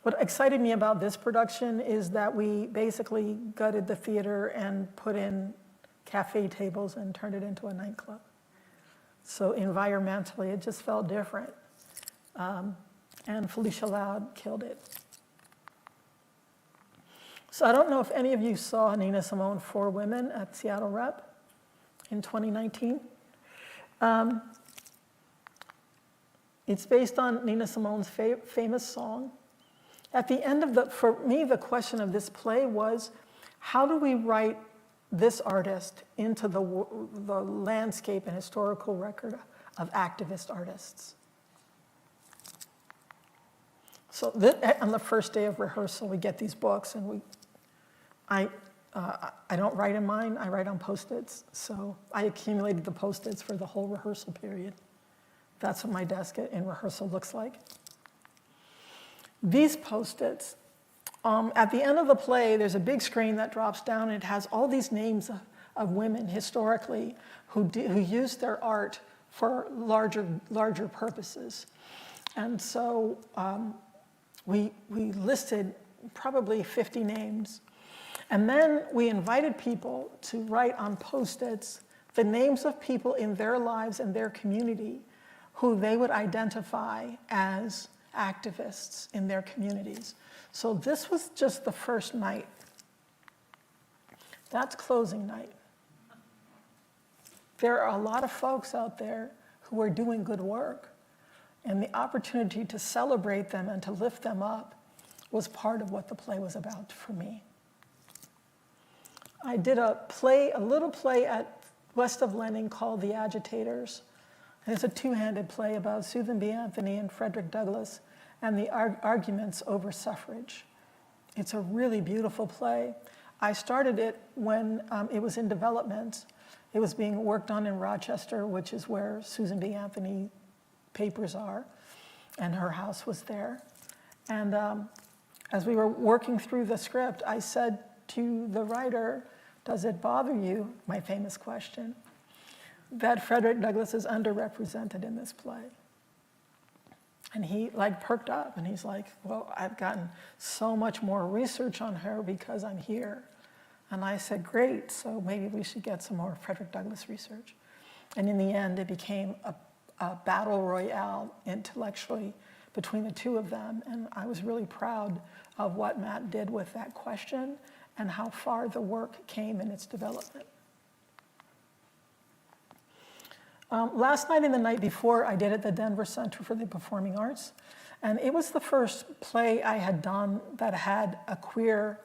S3: What excited me about this production is that we basically gutted the theater and put in cafe tables and turned it into a nightclub. So environmentally, it just felt different. And Felicia Loud killed it. So I don't know if any of you saw Nina Simone, Four Women at Seattle Rep in 2019. It's based on Nina Simone's famous song. At the end of for me, the question of this play was, how do we write this artist into the landscape and historical record of activist artists? So on the first day of rehearsal, we get these books, and I don't write in mine, I write on Post-its. So I accumulated the Post-its for the whole rehearsal period. That's what my desk in rehearsal looks like. These Post-its, at the end of the play, there's a big screen that drops down, and it has all these names of women historically who used their art for larger purposes. And so we listed probably 50 names. And then we invited people to write on Post-its the names of people in their lives and their community who they would identify as activists in their communities. So this was just the first night. That's closing night. There are a lot of folks out there who are doing good work, and the opportunity to celebrate them and to lift them up was part of what the play was about for me. I did a little play at West of Lenin called The Agitators. And it's a two-handed play about Susan B. Anthony and Frederick Douglass and the arguments over suffrage. It's a really beautiful play. I started it when it was in development. It was being worked on in Rochester, which is where Susan B. Anthony papers are, and her house was there. And as we were working through the script, I said to the writer, "Does it bother you?" My famous question. that Frederick Douglass is underrepresented in this play. And he like perked up and he's like, well, I've gotten so much more research on her because I'm here. And I said, great, so maybe we should get some more Frederick Douglass research. And in the end, it became a battle royale intellectually between the two of them. And I was really proud of what Matt did with that question and how far the work came in its development. Last night and the night before, I did at the Denver Center for the Performing Arts. And it was the first play I had done that had a queer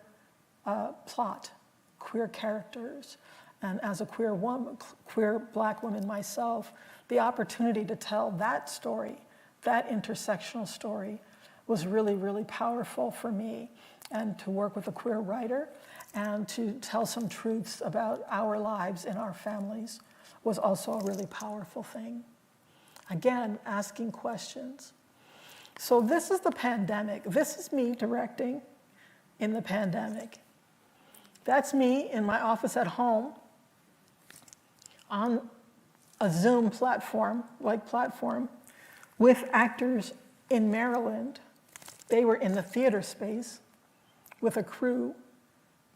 S3: plot, queer characters. And as a queer woman, queer Black woman myself, the opportunity to tell that story, that intersectional story, was really, really powerful for me. And to work with a queer writer and to tell some truths about our lives and our families was also a really powerful thing. Again, asking questions. So this is the pandemic. This is me directing in the pandemic. That's me in my office at home on a Zoom platform with actors in Maryland. They were in the theater space with a crew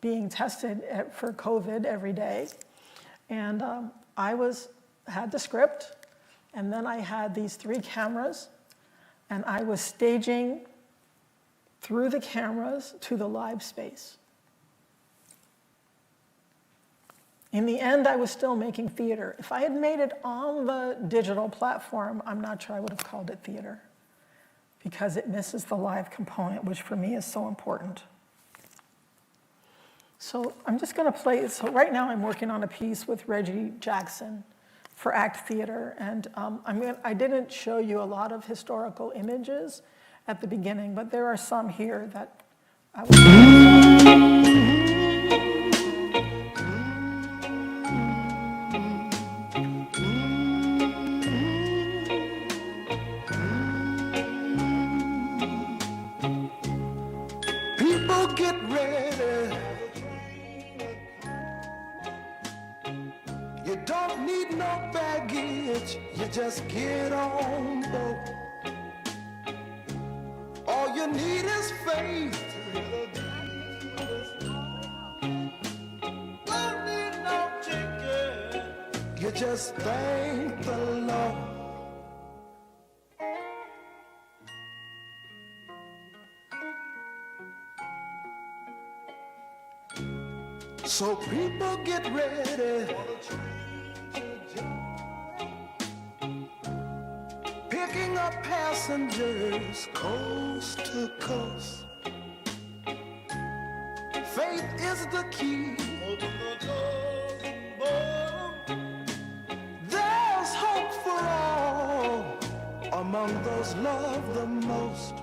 S3: being tested for COVID every day. And I had the script, and then I had these 3 cameras, and I was staging through the cameras to the live space. In the end, I was still making theater. If I had made it on the digital platform, I'm not sure I would have called it theater because it misses the live component, which for me is so important. So I'm just going to play. So right now I'm working on a piece with Reggie Jackson for ACT Theater. And I didn't show you a lot of historical images at the beginning, but there are some here that I will.
S6: People get ready. You don't need no baggage, you just get on board. All you need is faith. Don't need no ticket. You just thank the Lord. So people get ready. Picking up passengers coast to coast. Faith is the key. There's hope for all among those loved the most.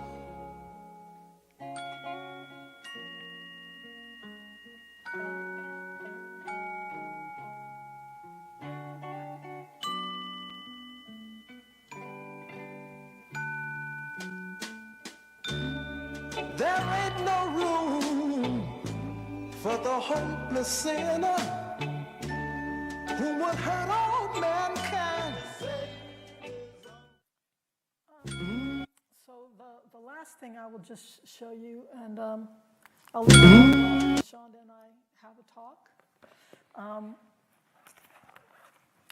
S6: There ain't no room for the hopeless sinner who would hurt all mankind.
S3: So the last thing I will just show you, and I'll leave Shonda and I have a talk.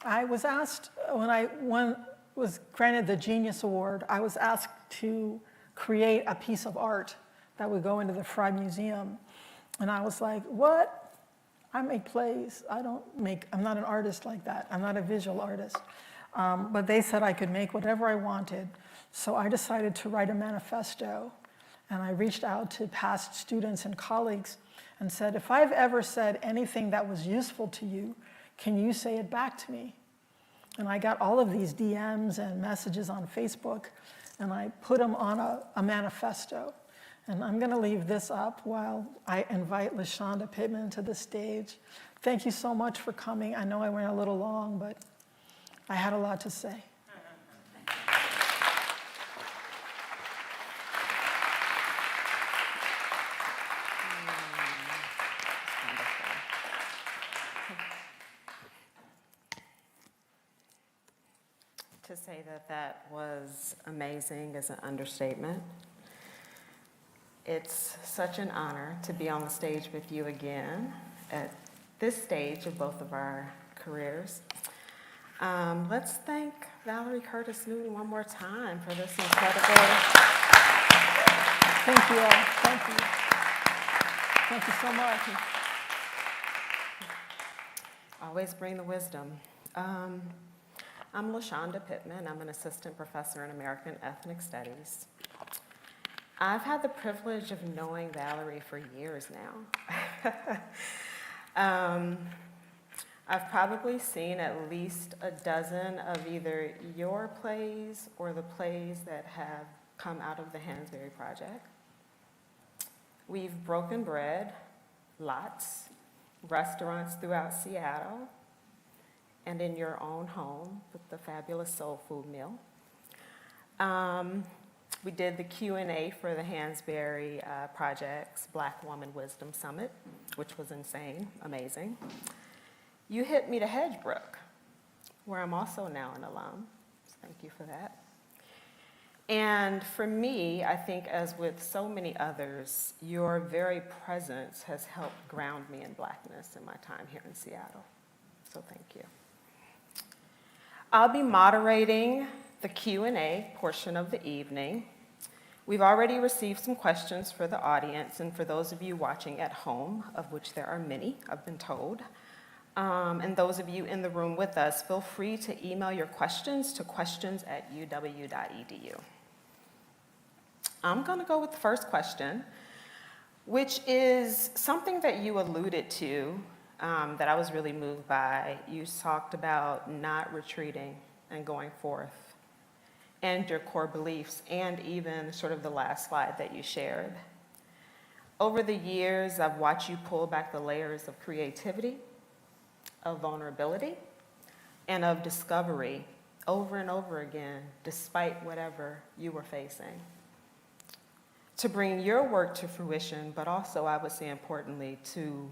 S3: I was asked, when I was granted the Genius Award, I was asked to create a piece of art that would go into the Frye Museum. And I was like, what? I make plays. I'm not an artist like that. I'm not a visual artist. But they said I could make whatever I wanted. So I decided to write a manifesto. And I reached out to past students and colleagues and said, if I've ever said anything that was useful to you, can you say it back to me? And I got all of these DMs and messages on Facebook, and I put them on a manifesto. And I'm going to leave this up while I invite LaShonda Pittman to the stage. Thank you so much for coming. I know I went a little long, but I had a lot to say.
S7: say that that was amazing is an understatement. It's such an honor to be on the stage with you again at this stage of both of our careers. Let's thank Valerie Curtis Newton one more time for this incredible.
S3: Thank you all. Thank you. Thank you so much.
S7: Always bring the wisdom. I'm LaShonda Pittman. I'm an assistant professor in American Ethnic Studies. I've had the privilege of knowing Valerie for years now. I've probably seen at least a dozen of either your plays or the plays that have come out of the Hansberry Project. We've broken bread, lots, restaurants throughout Seattle, and in your own home with the fabulous soul food meal. We did the Q&A for the Hansberry Project's Black Woman Wisdom Summit, which was insane, amazing. You hit me to Hedgebrook, where I'm also now an alum, so thank you for that. And for me, I think as with so many others, your very presence has helped ground me in Blackness in my time here in Seattle, so thank you. I'll be moderating the Q&A portion of the evening. We've already received some questions for the audience and for those of you watching at home, of which there are many, I've been told. And those of you in the room with us, feel free to email your questions to questions@uw.edu. I'm gonna go with the first question, which is something that you alluded to that I was really moved by. You talked about not retreating and going forth, and your core beliefs, and even sort of the last slide that you shared. Over the years, I've watched you pull back the layers of creativity, of vulnerability, and of discovery over and over again, despite whatever you were facing. To bring your work to fruition, but also, I would say importantly, to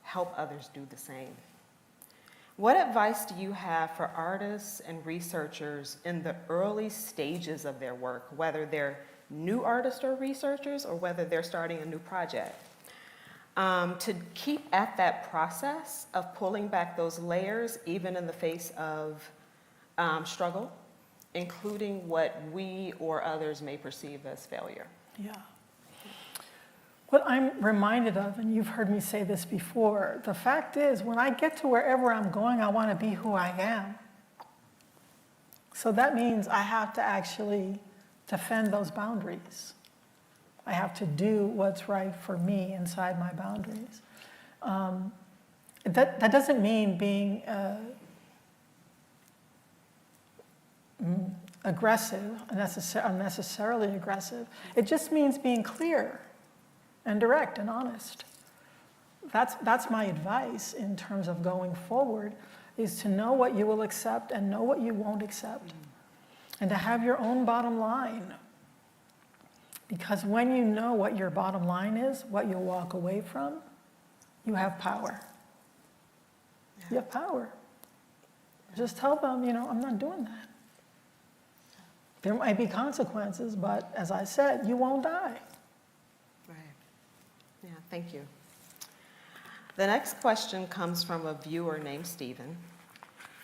S7: help others do the same. What advice do you have for artists and researchers in the early stages of their work, whether they're new artists or researchers, or whether they're starting a new project? To keep at that process of pulling back those layers, even in the face of struggle, including what we or others may perceive as failure.
S3: Yeah. What I'm reminded of, and you've heard me say this before, the fact is, when I get to wherever I'm going, I want to be who I am. So that means I have to actually defend those boundaries. I have to do what's right for me inside my boundaries. That doesn't mean being aggressive, unnecessarily aggressive. It just means being clear and direct and honest. That's my advice in terms of going forward, is to know what you will accept and know what you won't accept. And to have your own bottom line. Because when you know what your bottom line is, what you'll walk away from, you have power. Yeah. You have power. Just tell them, I'm not doing that. There might be consequences, but as I said, you won't die.
S7: Yeah, thank you. The next question comes from a viewer named Stephen.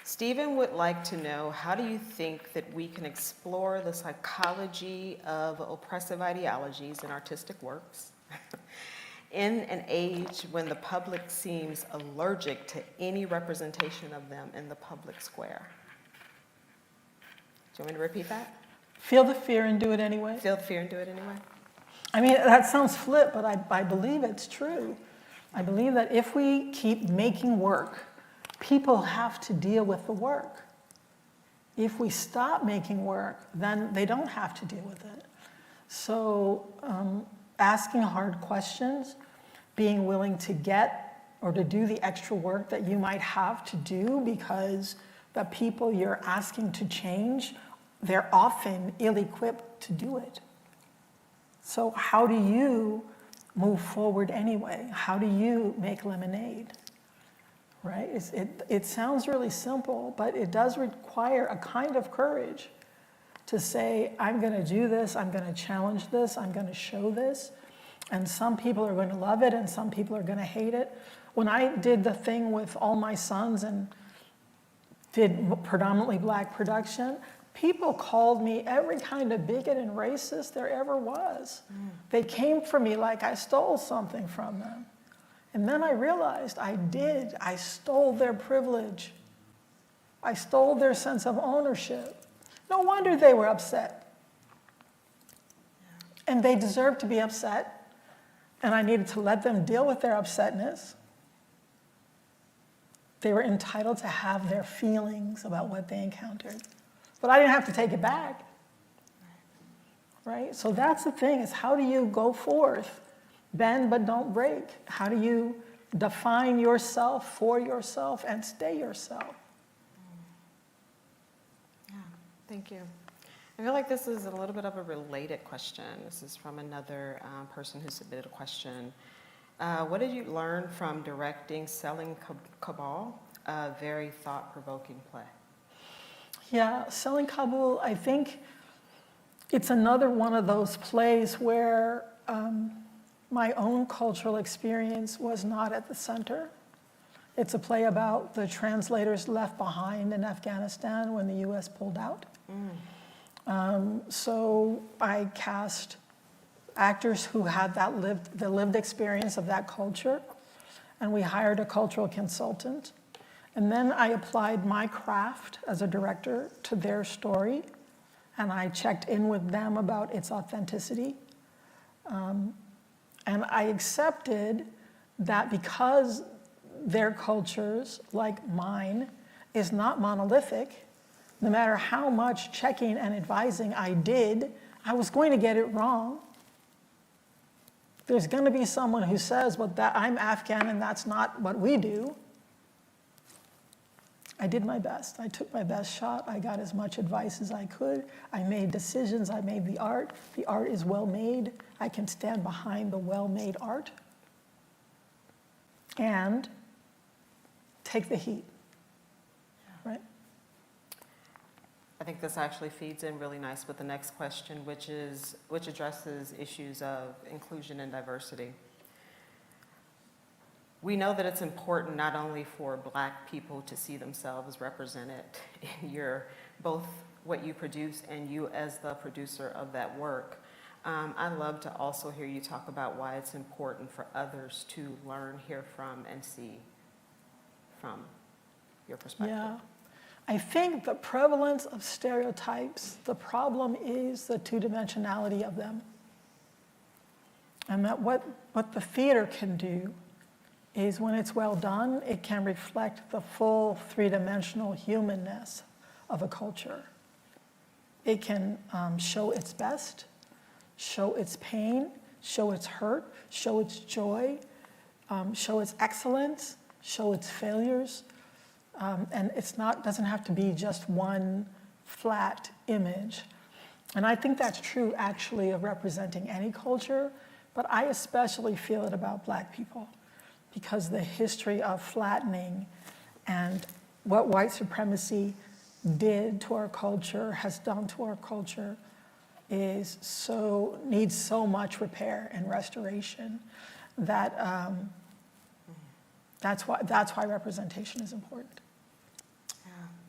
S7: Stephen would like to know, how do you think that we can explore the psychology of oppressive ideologies in artistic works in an age when the public seems allergic to any representation of them in the public square? Do you want me to repeat that?
S3: Feel the fear and do it anyway.
S7: Feel the fear and do it anyway?
S3: I mean, that sounds flip, but I believe it's true. I believe that if we keep making work, people have to deal with the work. If we stop making work, then they don't have to deal with it. So asking hard questions, being willing to get or to do the extra work that you might have to do because the people you're asking to change, they're often ill-equipped to do it. So how do you move forward anyway? How do you make lemonade? right? It sounds really simple, but it does require a kind of courage to say, I'm going to do this, I'm going to challenge this, I'm going to show this, and some people are going to love it and some people are going to hate it. When I did the thing with All My Sons and did predominantly Black production, people called me every kind of bigot and racist there ever was. They came for me like I stole something from them. And then I realized I did. I stole their privilege. I stole their sense of ownership. No wonder they were upset. And they deserved to be upset. And I needed to let them deal with their upsetness. They were entitled to have their feelings about what they encountered. But I didn't have to take it back. Right? So that's the thing, is how do you go forth? Bend but don't break. How do you define yourself for yourself and stay yourself?
S7: Yeah, thank you. I feel like this is a little bit of a related question. This is from another person who submitted a question. What did you learn from directing Selling Kabul, a very thought-provoking play?
S3: Yeah, Selling Kabul, I think it's another one of those plays where my own cultural experience was not at the center. It's a play about the translators left behind in Afghanistan when the US pulled out. So I cast actors who had the lived experience of that culture, and we hired a cultural consultant. And then I applied my craft as a director to their story, and I checked in with them about its authenticity. And I accepted that because their cultures, like mine, is not monolithic, no matter how much checking and advising I did, I was going to get it wrong. There's going to be someone who says, well, I'm Afghan and that's not what we do. I did my best. I took my best shot. I got as much advice as I could. I made decisions. I made the art. The art is well made. I can stand behind the well-made art and take the heat, right?
S7: I think this actually feeds in really nice with the next question, which addresses issues of inclusion and diversity. We know that it's important not only for Black people to see themselves represented in both what you produce and you as the producer of that work. I'd love to also hear you talk about why it's important for others to learn, hear from, and see from your perspective.
S3: Yeah. I think the prevalence of stereotypes, the problem is the two-dimensionality of them. And that what the theater can do is, when it's well done, it can reflect the full three-dimensional humanness of a culture. It can show its best, show its pain, show its hurt, show its joy, show its excellence, show its failures. And doesn't have to be just one flat image. And I think that's true actually of representing any culture, but I especially feel it about Black people, because the history of flattening and what white supremacy did to our culture, has done to our culture, needs so much repair and restoration that that's why representation is important.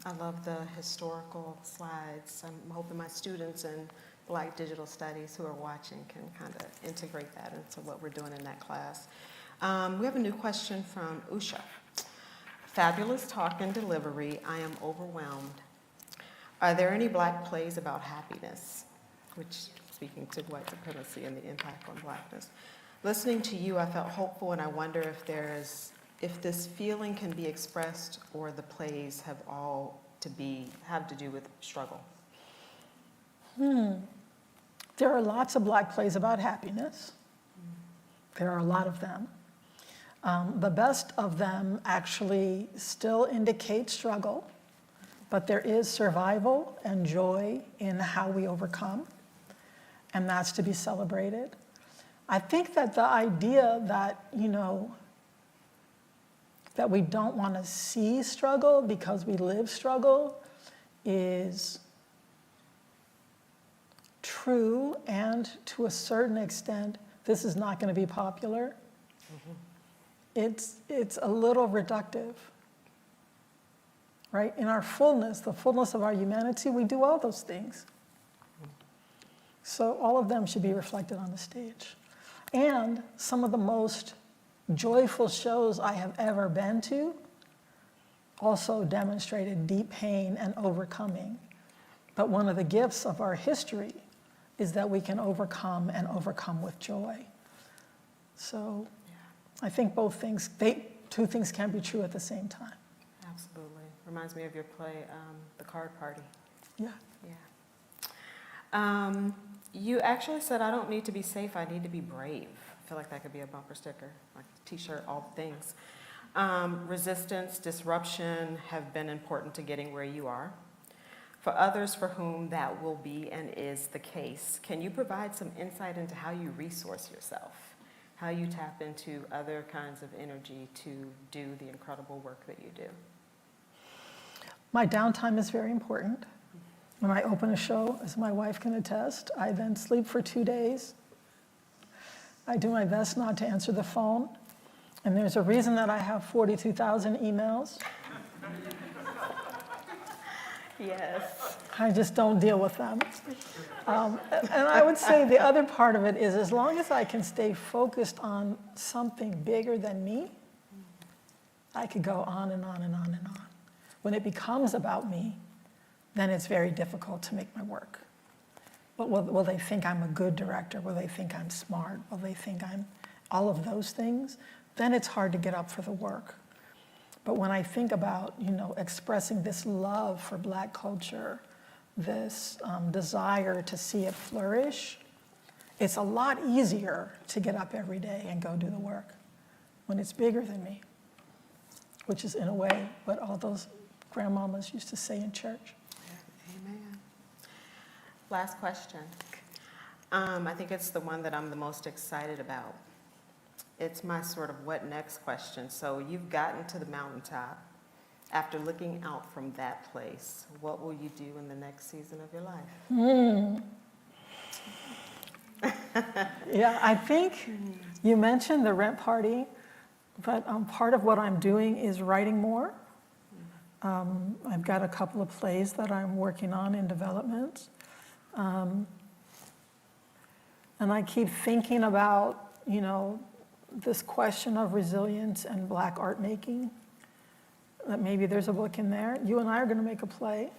S7: I love the historical slides. I'm hoping my students in Black Digital Studies who are watching can kind of integrate that into what we're doing in that class. We have a new question from Usha. Fabulous talk and delivery. I am overwhelmed. Are there any Black plays about happiness? Which, speaking to white supremacy and the impact on Blackness. Listening to you, I felt hopeful, and I wonder if this feeling can be expressed, or the plays have to do with struggle.
S3: There are lots of Black plays about happiness. There are a lot of them. The best of them actually still indicate struggle, but there is survival and joy in how we overcome, and that's to be celebrated. I think that the idea that, that we don't want to see struggle because we live struggle is true, and to a certain extent, this is not going to be popular. It's a little reductive, right? In our fullness, the fullness of our humanity, we do all those things. So all of them should be reflected on the stage. And some of the most joyful shows I have ever been to also demonstrated deep pain and overcoming. But one of the gifts of our history is that we can overcome and overcome with joy. So I think both things, two things can be true at the same time.
S7: Absolutely. Reminds me of your play, The Card Party.
S3: Yeah.
S7: Yeah. You actually said, I don't need to be safe, I need to be brave. I feel like that could be a bumper sticker, like a t-shirt, all the things. Resistance, disruption have been important to getting where you are. For others for whom that will be and is the case, can you provide some insight into how you resource yourself, how you tap into other kinds of energy to do the incredible work that you do?
S3: My downtime is very important. When I open a show, as my wife can attest, I then sleep for 2 days. I do my best not to answer the phone. And there's a reason that I have 42,000 emails.
S7: Yes.
S3: I just don't deal with them. And I would say the other part of it is, as long as I can stay focused on something bigger than me, I could go on and on and on and on. When it becomes about me, then it's very difficult to make my work. But will they think I'm a good director? Will they think I'm smart? Will they think I'm all of those things? Then it's hard to get up for the work. But when I think about, expressing this love for Black culture, this desire to see it flourish, it's a lot easier to get up every day and go do the work when it's bigger than me, which is in a way what all those grandmamas used to say in church.
S7: Amen. Last question. I think it's the one that I'm the most excited about. It's my sort of what next question. So you've gotten to the mountaintop. After looking out from that place, what will you do in the next season of your life?
S3: Yeah, I think you mentioned the rent party, but part of what I'm doing is writing more. I've got a couple of plays that I'm working on in development. And I keep thinking about, this question of resilience and Black art making, that maybe there's a book in there. You and I are going to make a play.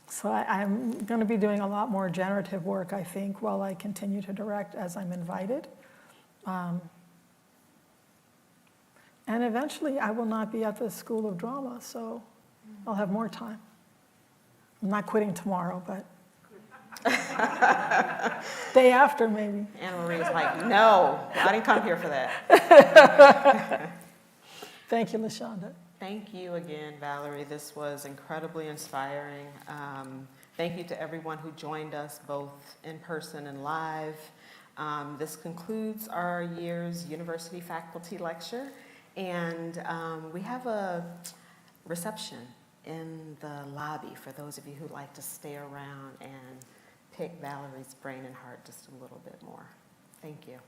S3: So I'm going to be doing a lot more generative work, I think, while I continue to direct as I'm invited. And eventually I will not be at the School of Drama, so I'll have more time. I'm not quitting tomorrow, but day after maybe.
S7: Anna Marie's like, no, I didn't come here for that.
S3: Thank you, LaShonda.
S7: Thank you again, Valerie. This was incredibly inspiring. Thank you to everyone who joined us both in person and live. This concludes our year's University Faculty Lecture, and we have a reception in the lobby for those of you who'd like to stay around and pick Valerie's brain and heart just a little bit more. Thank you.